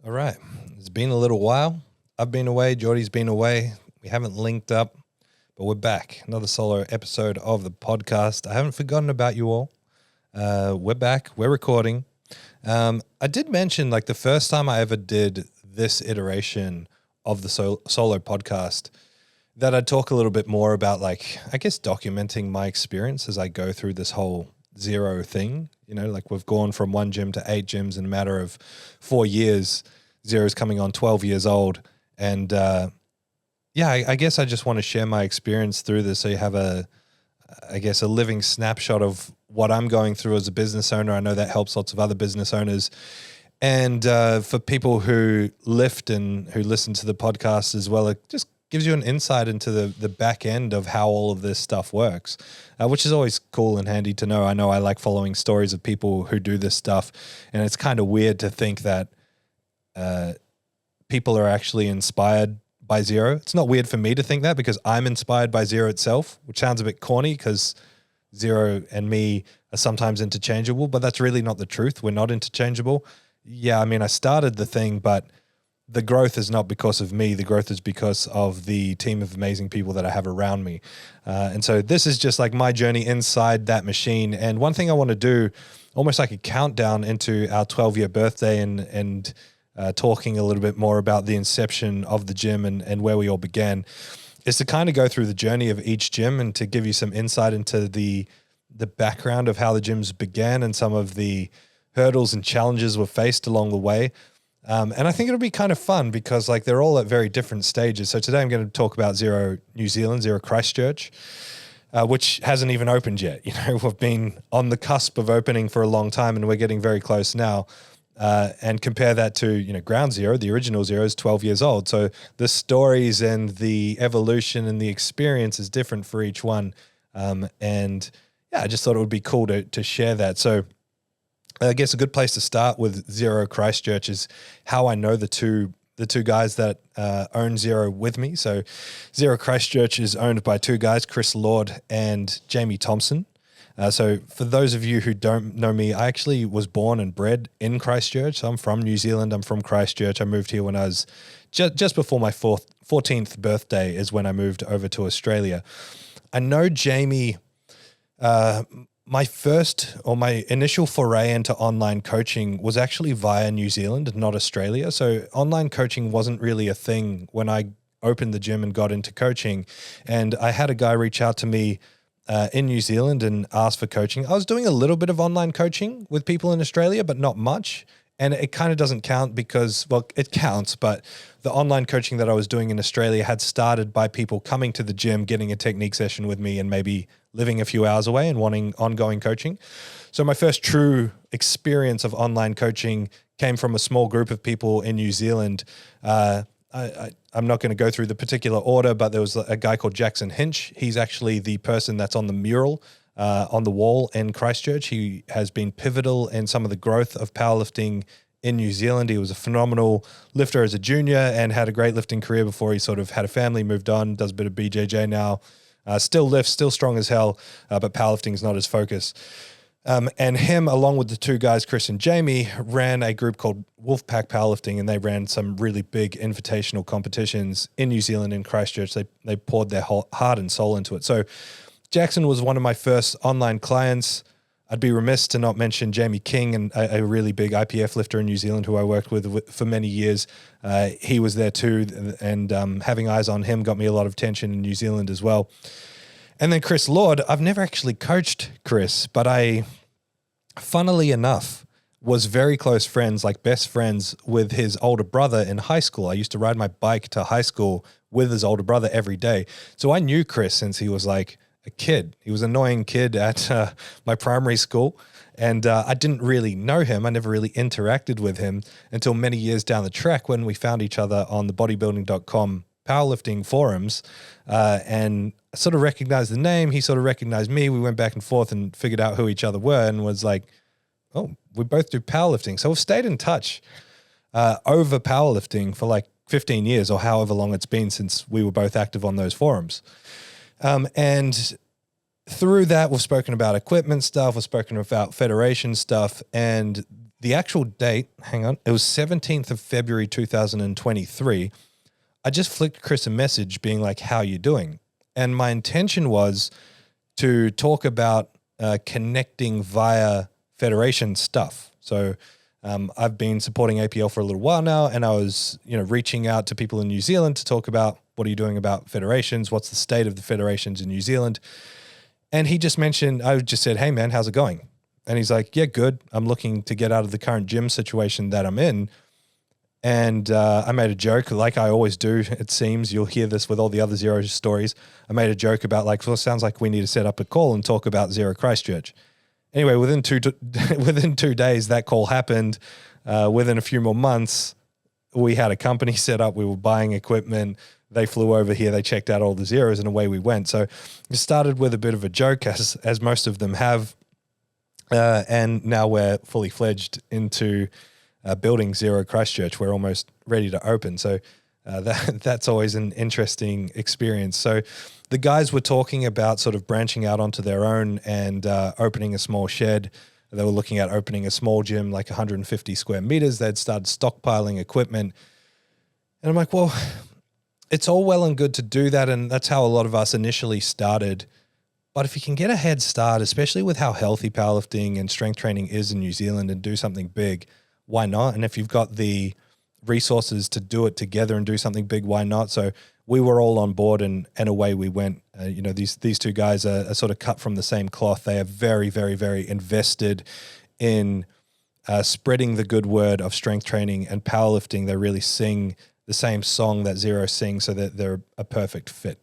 All right. It's been a little while. I've been away. Jeordie's been away. We haven't linked up, but we're back. Another solo episode of the podcast. I haven't forgotten about you all. We're back. We're recording. I did mention like the first time I ever did this iteration of the solo podcast that I'd talk a little bit more about like, I guess, documenting my experience as I go through this whole zero thing. You know, like we've gone from 1 gym to 8 gyms in a matter of 4 years. Zero's coming on 12 years old. And I guess I just want to share my experience through this so you have a living snapshot of what I'm going through as a business owner. I know that helps lots of other business owners. And for people who lift and who listen to the podcast as well, it just gives you an insight into the back end of how all of this stuff works, which is always cool and handy to know. I know I like following stories of people who do this stuff, and it's kind of weird to think that people are actually inspired by Zero. It's not weird for me to think that because I'm inspired by Zero itself, which sounds a bit corny because Zero and me are sometimes interchangeable, but that's really not the truth. We're not interchangeable. Yeah, I mean, I started the thing, but the growth is not because of me. The growth is because of the team of amazing people that I have around me. And so this is just like my journey inside that machine. And one thing I want to do, almost like a countdown into our 12-year birthday and talking a little bit more about the inception of the gym and where we all began, is to kind of go through the journey of each gym and to give you some insight into the background of how the gyms began and some of the hurdles and challenges were faced along the way. And I think it'll be kind of fun because like they're all at very different stages. So today I'm going to talk about Zero New Zealand, Zero Christchurch, which hasn't even opened yet. You know, we've been on the cusp of opening for a long time and we're getting very close now. And compare that to, you know, Ground Zero, the original Zero is 12 years old. So the stories and the evolution and the experience is different for each one. And yeah, I just thought it would be cool to share that. So I guess a good place to start with Zero Christchurch is how I know the two guys that own Zero with me. So Zero Christchurch is owned by two guys, Chris Lord and Jamie Thompson. So for those of you who don't know me, I actually was born and bred in Christchurch. So I'm from New Zealand. I'm from Christchurch. I moved here when I was just before my 14th birthday is when I moved over to Australia. I know Jamie, my initial foray into online coaching was actually via New Zealand, not Australia. So online coaching wasn't really a thing when I opened the gym and got into coaching. And I had a guy reach out to me in New Zealand and asked for coaching. I was doing a little bit of online coaching with people in Australia, but not much. And it kind of doesn't count because, well, it counts, but the online coaching that I was doing in Australia had started by people coming to the gym, getting a technique session with me and maybe living a few hours away and wanting ongoing coaching. So my first true experience of online coaching came from a small group of people in New Zealand. I'm not going to go through the particular order, but there was a guy called Jackson Hinch. He's actually the person that's on the mural on the wall in Christchurch. He has been pivotal in some of the growth of powerlifting in New Zealand. He was a phenomenal lifter as a junior and had a great lifting career before he sort of had a family, moved on, does a bit of BJJ now, still lifts, still strong as hell, but powerlifting is not his focus. And him, along with the two guys, Chris and Jamie, ran a group called Wolfpack Powerlifting, and they ran some really big invitational competitions in New Zealand in Christchurch. They poured their whole heart and soul into it. So Jackson was one of my first online clients. I'd be remiss to not mention Jamie King, and a really big IPF lifter in New Zealand who I worked with for many years. He was there too, and having eyes on him got me a lot of attention in New Zealand as well. And then Chris Lord, I've never actually coached Chris, but I, funnily enough, was very close friends, like best friends with his older brother in high school. I used to ride my bike to high school with his older brother every day. So I knew Chris since he was like a kid. He was an annoying kid at my primary school. And I didn't really know him. I never really interacted with him until many years down the track when we found each other on the bodybuilding.com powerlifting forums, and I sort of recognized the name. He sort of recognized me. We went back and forth and figured out who each other were and was like, oh, we both do powerlifting. So we've stayed in touch over powerlifting for like 15 years or however long it's been since we were both active on those forums. And through that, we've spoken about equipment stuff. We've spoken about federation stuff. And the actual date, hang on, it was 17th of February 2023. I just flicked Chris a message being like, how you doing? And my intention was to talk about connecting via federation stuff. So I've been supporting APL for a little while now, and I was, reaching out to people in New Zealand to talk about what are you doing about federations? What's the state of the federations in New Zealand? And he just mentioned, I just said, hey man, how's it going? And he's like, yeah, good. I'm looking to get out of the current gym situation that I'm in. And I made a joke, like I always do. It seems you'll hear this with all the other Zero stories. I made a joke about like, well, it sounds like we need to set up a call and talk about Zero Christchurch. Anyway, within 2 days, that call happened. Within a few more months, we had a company set up. We were buying equipment. They flew over here. They checked out all the Zeros, and away we went. So it started with a bit of a joke, as most of them have. And now we're fully fledged into building Zero Christchurch. We're almost ready to open. So that's always an interesting experience. So the guys were talking about sort of branching out onto their own and opening a small shed. They were looking at opening a small gym, like 150 square meters. They'd started stockpiling equipment. And I'm like, well, it's all well and good to do that. And that's how a lot of us initially started. But if you can get a head start, especially with how healthy powerlifting and strength training is in New Zealand, and do something big, why not? And if you've got the resources to do it together and do something big, why not? So we were all on board, and away we went. These two guys are sort of cut from the same cloth. They are very, very, very invested in spreading the good word of strength training and powerlifting. They really sing the same song that Zero sings, so that they're a perfect fit.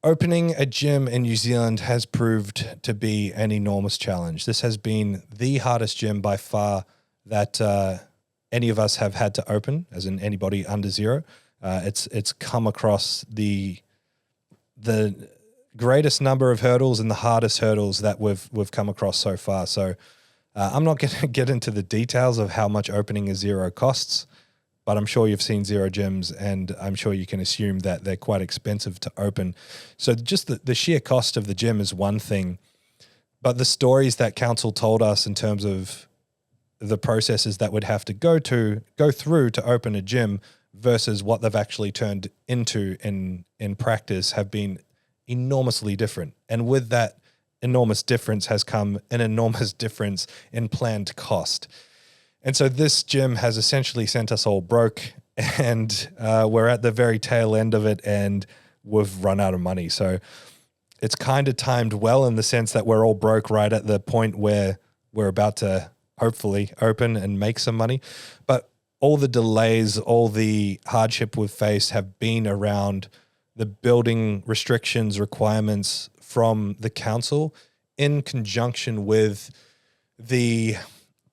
Opening a gym in New Zealand has proved to be an enormous challenge. This has been the hardest gym by far that any of us have had to open, as in anybody under Zero. It's come across the greatest number of hurdles and the hardest hurdles that we've come across so far. So I'm not going to get into the details of how much opening a Zero costs, but I'm sure you've seen Zero gyms, and I'm sure you can assume that they're quite expensive to open. So just the sheer cost of the gym is one thing, but the stories that council told us in terms of the processes that would have to go through to open a gym versus what they've actually turned into in practice have been enormously different. And with that enormous difference has come an enormous difference in planned cost. And so this gym has essentially sent us all broke, and we're at the very tail end of it, and we've run out of money. So it's kind of timed well in the sense that we're all broke right at the point where we're about to hopefully open and make some money. But all the delays, all the hardship we've faced have been around the building restrictions, requirements from the council, in conjunction with the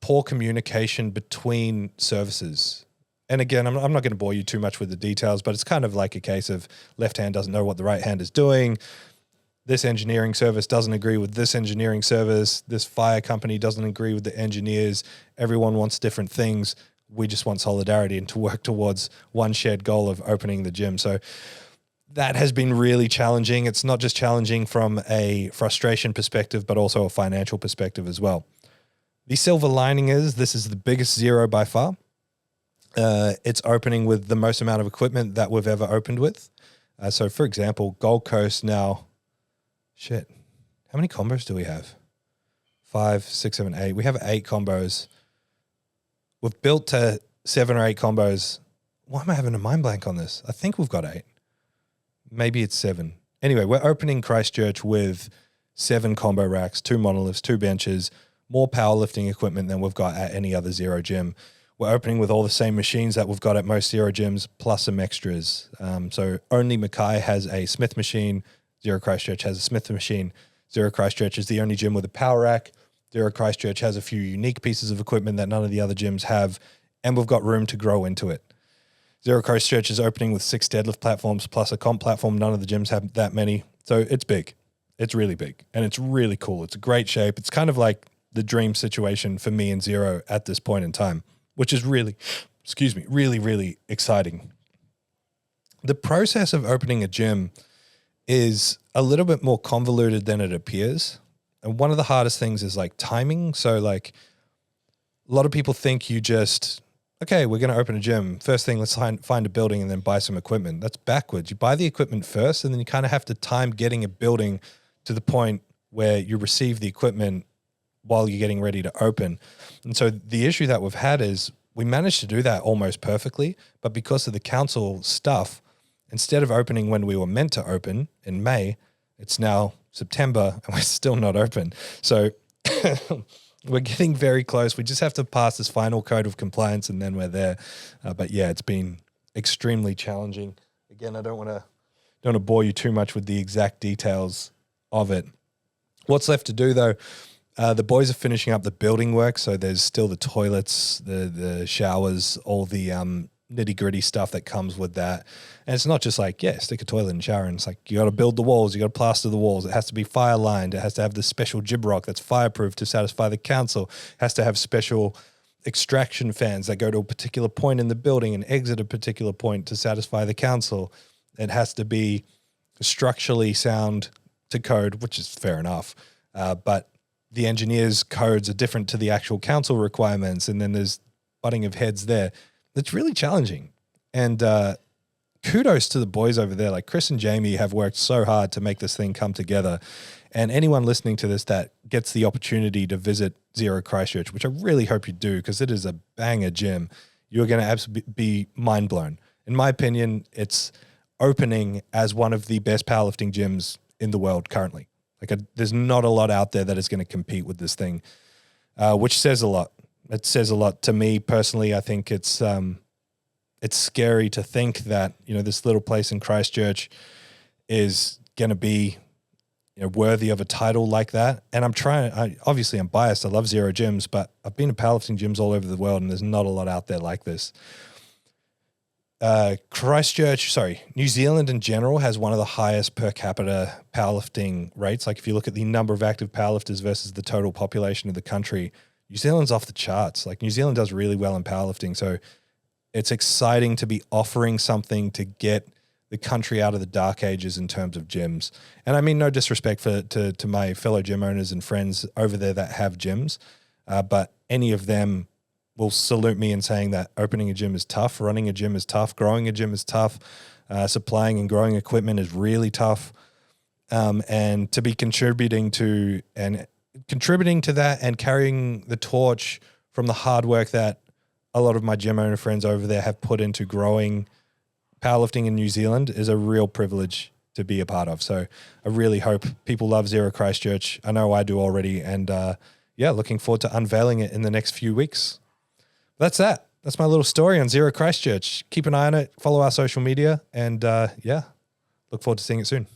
poor communication between services. And again, I'm not going to bore you too much with the details, but it's kind of like a case of left hand doesn't know what the right hand is doing. This engineering service doesn't agree with this engineering service. This fire company doesn't agree with the engineers. Everyone wants different things. We just want solidarity and to work towards one shared goal of opening the gym. So that has been really challenging. It's not just challenging from a frustration perspective, but also a financial perspective as well. The silver lining is this is the biggest Zero by far. It's opening with the most amount of equipment that we've ever opened with. So for example, Gold Coast now, how many combos do we have? 5, 6, 7, 8. We have 8 combos. We've built to 7 or 8 combos. Why am I having a mind blank on this? I think we've got 8. Maybe it's 7. Anyway, we're opening Christchurch with 7 combo racks, 2 monoliths, 2 benches, more powerlifting equipment than we've got at any other Zero gym. We're opening with all the same machines that we've got at most Zero gyms, plus some extras. So only Mackay has a Smith machine. Zero Christchurch has a Smith machine. Zero Christchurch is the only gym with a power rack. Zero Christchurch has a few unique pieces of equipment that none of the other gyms have, and we've got room to grow into it. Zero Christchurch is opening with 6 deadlift platforms plus a comp platform. None of the gyms have that many. So it's big. It's really big, and it's really cool. It's a great shape. It's kind of like the dream situation for me and Zero at this point in time, which is really, really, really exciting. The process of opening a gym is a little bit more convoluted than it appears. And one of the hardest things is like timing. So like, A lot of people think you just, okay, we're going to open a gym. First thing, let's find a building and then buy some equipment. That's backwards. You buy the equipment first, and then you kind of have to time getting a building to the point where you receive the equipment while you're getting ready to open. And so the issue that we've had is we managed to do that almost perfectly, but because of the council stuff, instead of opening when we were meant to open in May, it's now September and we're still not open. So we're getting very close. We just have to pass this final code of compliance and then we're there. But yeah, it's been extremely challenging. Again, I don't want to bore you too much with the exact details of it. What's left to do though, the boys are finishing up the building work. So there's still the toilets, the showers, all the nitty gritty stuff that comes with that. And it's not just like, yeah, stick a toilet and shower. And it's like, you got to build the walls. You got to plaster the walls. It has to be fire lined. It has to have the special jib rock that's fireproof to satisfy the council. It has to have special extraction fans that go to a particular point in the building and exit a particular point to satisfy the council. It has to be structurally sound to code, which is fair enough. But the engineers' codes are different to the actual council requirements. And then there's butting of heads there. It's really challenging. And kudos to the boys over there. Like Chris and Jamie have worked so hard to make this thing come together. And anyone listening to this that gets the opportunity to visit Zero Christchurch, which I really hope you do because it is a banger gym, you're going to absolutely be mind blown. In my opinion, it's opening as one of the best powerlifting gyms in the world currently. There's not a lot out there that is going to compete with this thing, which says a lot. It says a lot to me personally. I think it's scary to think that, this little place in Christchurch is going to be, worthy of a title like that. And obviously I'm biased. I love Zero gyms, but I've been to powerlifting gyms all over the world and there's not a lot out there like this. New Zealand in general has one of the highest per capita powerlifting rates. Like if you look at the number of active powerlifters versus the total population of the country, New Zealand's off the charts. Like New Zealand does really well in powerlifting. So it's exciting to be offering something to get the country out of the dark ages in terms of gyms. And I mean, no disrespect to my fellow gym owners and friends over there that have gyms, but any of them will salute me in saying that opening a gym is tough, running a gym is tough, growing a gym is tough, supplying and growing equipment is really tough. And to be contributing to that and carrying the torch from the hard work that a lot of my gym owner friends over there have put into growing powerlifting in New Zealand is a real privilege to be a part of. So I really hope people love Zero Christchurch. I know I do already. And looking forward to unveiling it in the next few weeks. That's that. That's my little story on Zero Christchurch. Keep an eye on it. Follow our social media. And look forward to seeing it soon.